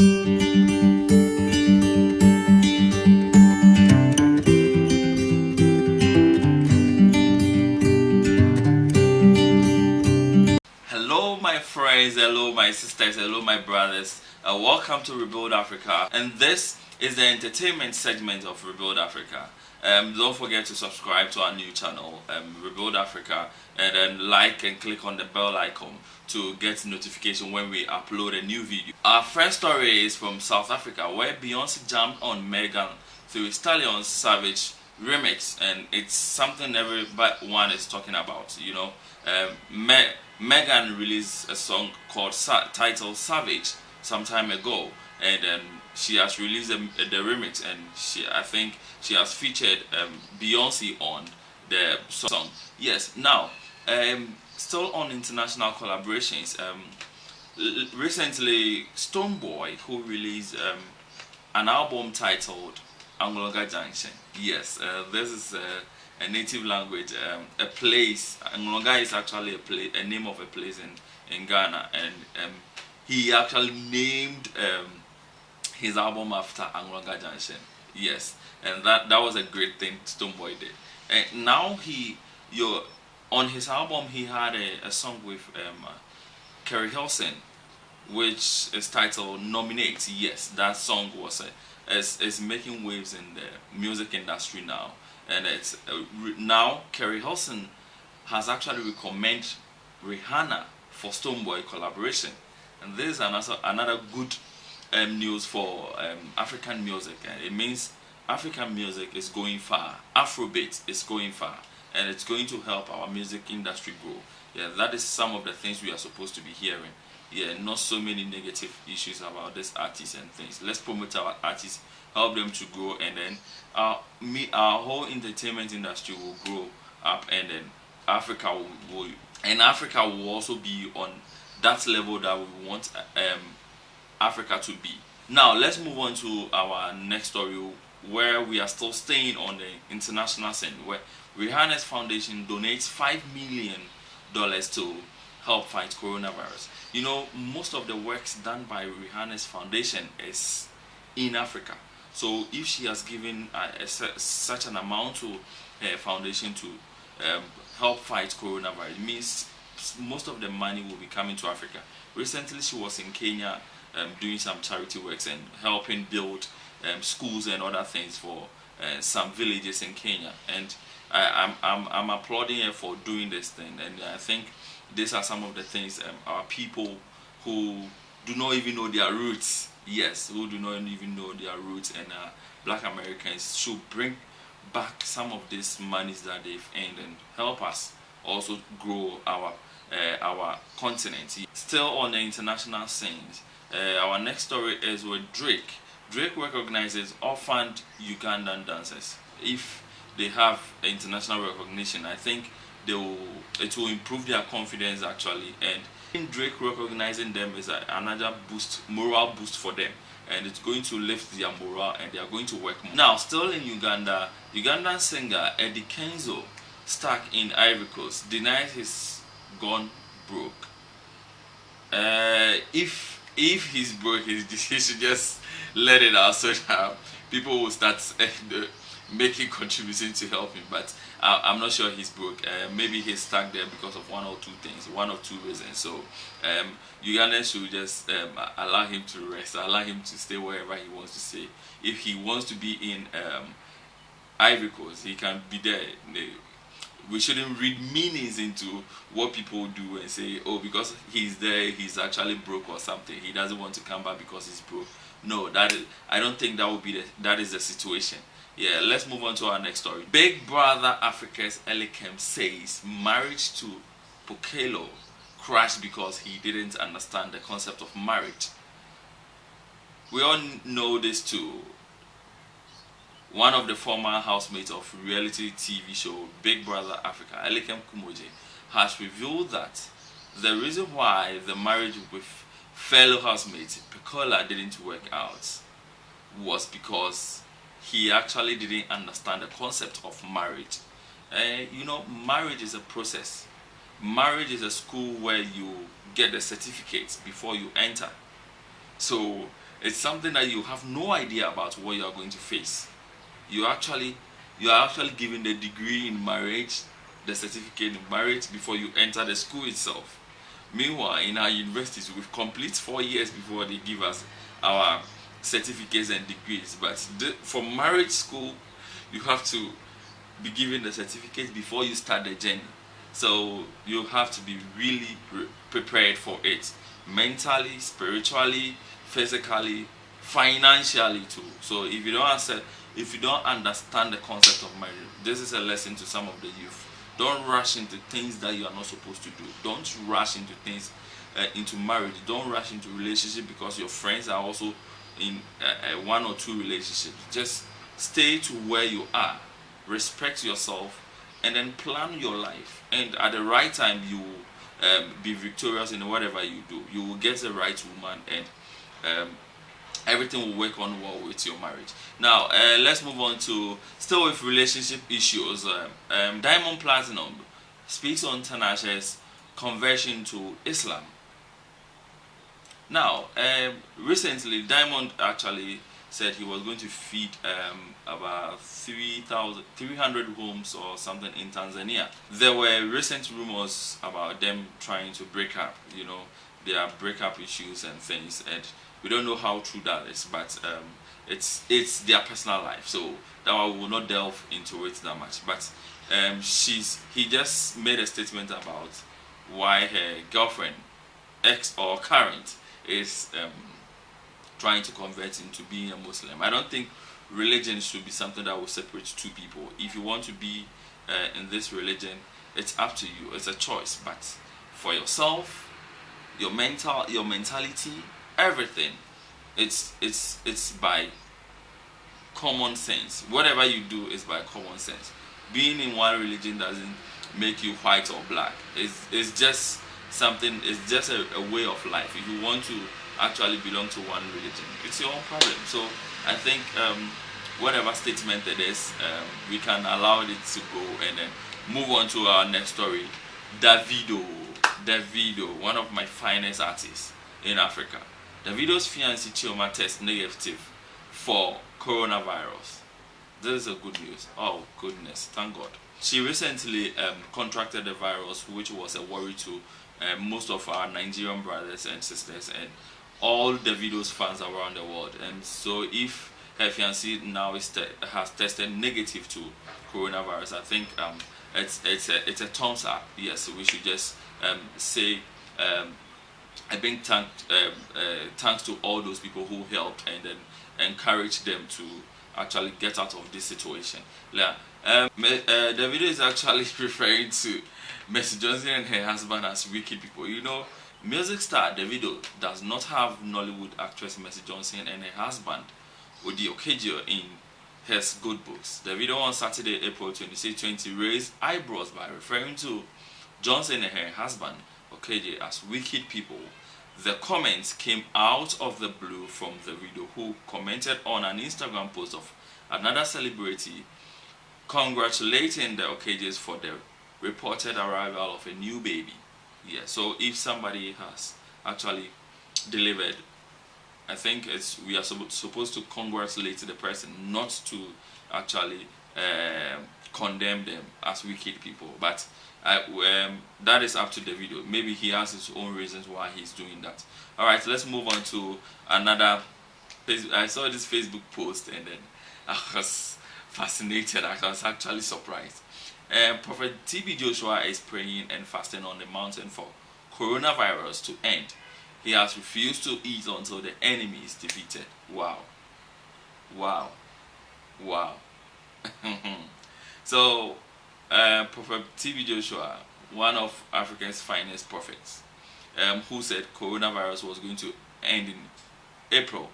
Hello, my friends, hello, my sisters, hello, my brothers. Welcome to Rebuild Africa, and this is the entertainment segment of Rebuild Africa. Don't forget to subscribe to our new channel, Rebuild Africa, and then like and click on the bell icon to get notification when we upload a new video. Our first story is from South Africa, where Beyonce jumped on Megan Thee Stallion's Savage remix, and it's something everyone is talking about. Megan released a song called titled Savage some time ago, and she has released the remix, and I think she has featured Beyonce on the song. Yes, now still on international collaborations. Recently, Stonebwoy, who released an album titled Angloga Junction. Yes, this is a native language, a place. Angloga is actually a name of a place in Ghana, and he actually named his album after Angloga Junction. Yes, and that was a great thing Stonebwoy did. And now on his album he had a song with Kerry Hilson, which is titled Nominate. Yes, that song is making waves in the music industry now, and it's now Kerry Hilson has actually recommended Rihanna for Stonebwoy collaboration, and this is another good news for African music. It means African music is going far, Afrobeat is going far, and it's going to help our music industry grow. Yeah, that is some of the things we are supposed to be hearing. Yeah, not so many negative issues about this artists and things. Let's promote our artists, help them to grow, and then our whole entertainment industry will grow up, and then Africa will also be on that level that we want Africa to be. Now let's move on to our next story, where we are still staying on the international scene, where Rihanna's foundation donates $5 million to help fight coronavirus. Most of the works done by Rihanna's foundation is in Africa. So if she has given such an amount to her foundation to help fight coronavirus, it means most of the money will be coming to Africa. Recently, she was in Kenya doing some charity works and helping build schools and other things for some villages in Kenya. And I'm applauding her for doing this thing. And I think these are some of the things our people who do not even know their roots, yes, who do not even know their roots, and Black Americans should bring back some of these monies that they've earned and help us also grow our continent. Still on the international scene, our next story is with Drake. Drake recognizes orphaned Ugandan dancers. If they have international recognition, I think it will improve their confidence actually, and Drake recognizing them is another moral boost for them, and it's going to lift their morale, and they are going to work more. Now, still in Uganda, Ugandan singer Eddie Kenzo, stuck in Ivory Coast, denies he's gone broke. If he's broke, he should just let it out so that people will start making contributions to help him. But I'm not sure he's broke. Maybe he's stuck there because of one or two reasons. So Ugandans should just allow him to rest, allow him to stay wherever he wants to stay. If he wants to be in Ivory Coast, he can be there. We shouldn't read meanings into what people do and say, oh, because he's there, he's actually broke or something. He doesn't want to come back because he's broke. No, I don't think that is the situation. Yeah, let's move on to our next story. Big Brother Africa's Elikem says marriage to Pokelo crashed because he didn't understand the concept of marriage. We all know this too. One of the former housemates of reality TV show Big Brother Africa, Elikem Kumoje, has revealed that the reason why the marriage with fellow housemate Pekola didn't work out was because he actually didn't understand the concept of marriage. Marriage is a process. Marriage is a school where you get the certificates before you enter. So It's something that you have no idea about what you are going to face. You actually you are actually given the degree in marriage, the certificate in marriage before you enter the school itself. Meanwhile, in our universities, we complete 4 years before they give us our certificates and degrees. But for marriage school, you have to be given the certificate before you start the journey. So you have to be really prepared for it, mentally, spiritually, physically, financially too. So if you don't understand the concept of marriage, this is a lesson to some of the youth. Don't rush into things that you are not supposed to do. Don't rush into things, into marriage. Don't rush into relationship because your friends are also in one or two relationships. Just stay to where you are, respect yourself, and then plan your life. And at the right time, you will be victorious in whatever you do. You will get the right woman, and everything will work on well with your marriage. Now, let's move on to still with relationship issues. Diamond Platinum speaks on Tanasha's conversion to Islam. Now, recently, Diamond actually said he was going to feed about 300 homes or something in Tanzania. There were recent rumors about them trying to break up. You know, there are breakup issues and things, and we don't know how true that is, but it's their personal life, so that one we will not delve into it that much. But he just made a statement about why her girlfriend, ex or current, is trying to convert into being a Muslim. I don't think religion should be something that will separate two people. If you want to be in this religion, it's up to you. It's a choice, but for yourself, your mentality, everything, it's by common sense. Whatever you do is by common sense. Being in one religion doesn't make you white or black. It's just something. It's just a way of life. If you want to actually belong to one religion, it's your own problem. So I think whatever statement it is, we can allow it to go and then move on to our next story. Davido, one of my finest artists in Africa. Davido's fiancée Chioma tests negative for coronavirus. This is a good news. Oh goodness, thank God. She recently contracted the virus, which was a worry to most of our Nigerian brothers and sisters and all Davido's fans around the world. And so, if her fiancé now has tested negative to coronavirus, I think it's a thumbs up. Yes, we should just say a big thanks to all those people who helped and then encourage them to actually get out of this situation. Yeah, Davido is actually referring to Mercy Johnson and her husband as wicked people. You know, music star Davido does not have Nollywood actress Mercy Johnson and her husband Odi Okedio in his good books. Davido on Saturday, April 26, 20 raised eyebrows by referring to Johnson and her husband Okedio as wicked people. The comments came out of the blue from Davido, who commented on an Instagram post of another celebrity congratulating the Okedios for the reported arrival of a new baby. Yeah, so if somebody has actually delivered, I think we are supposed to congratulate the person, not to actually condemn them as wicked people. But that is up to Davido. Maybe he has his own reasons why he's doing that. All right, let's move on to another. I saw this Facebook post and then I was fascinated. I was actually surprised. Prophet TB Joshua is praying and fasting on the mountain for coronavirus to end. He has refused to eat until the enemy is defeated. Wow. Wow. Wow. So, Prophet TB Joshua, one of Africa's finest prophets, who said coronavirus was going to end in April.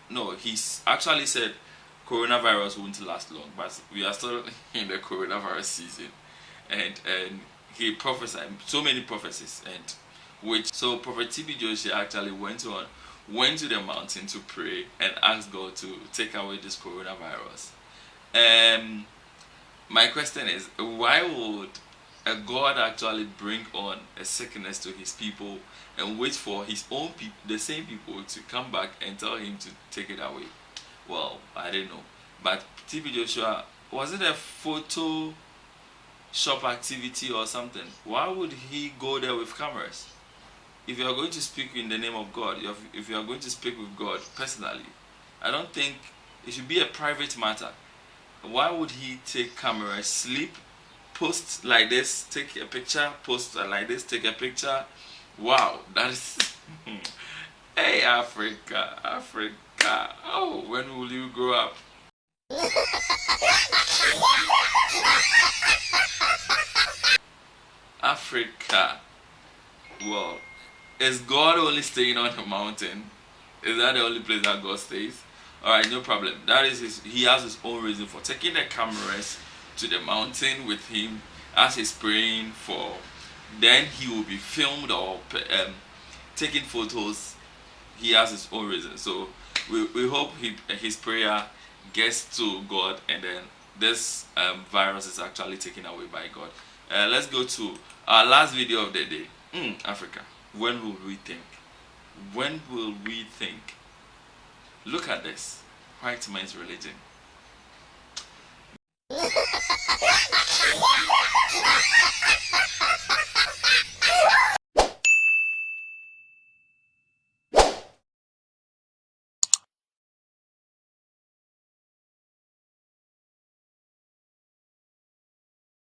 No, he's actually said coronavirus won't last long, but we are still in the coronavirus season, and he prophesied so many prophecies, and so Prophet TB Joshua actually went to the mountain to pray and ask God to take away this coronavirus. My question is, why would a God actually bring on a sickness to his people and wait for his own people, the same people, to come back and tell him to take it away? Well, I don't know. But TB Joshua, was it a photo shop activity or something? Why would he go there with cameras? If you are going to speak in the name of God, if you are going to speak with God personally, I don't think it should be a private matter. Why would he take cameras, sleep, post like this, take a picture, post like this, take a picture? Wow, that is. Hey, Africa, Africa. Oh, when will you grow up? Africa. Well, is God only staying on the mountain? Is that the only place that God stays? Alright, no problem. That is he has his own reason for taking the cameras to the mountain with him as he's praying for. Then he will be filmed or taking photos. He has his own reason. So we hope his prayer gets to God, and then this virus is actually taken away by God. Let's go to our last video of the day. Africa, when will we think? When will we think? Look at this. White man's religion.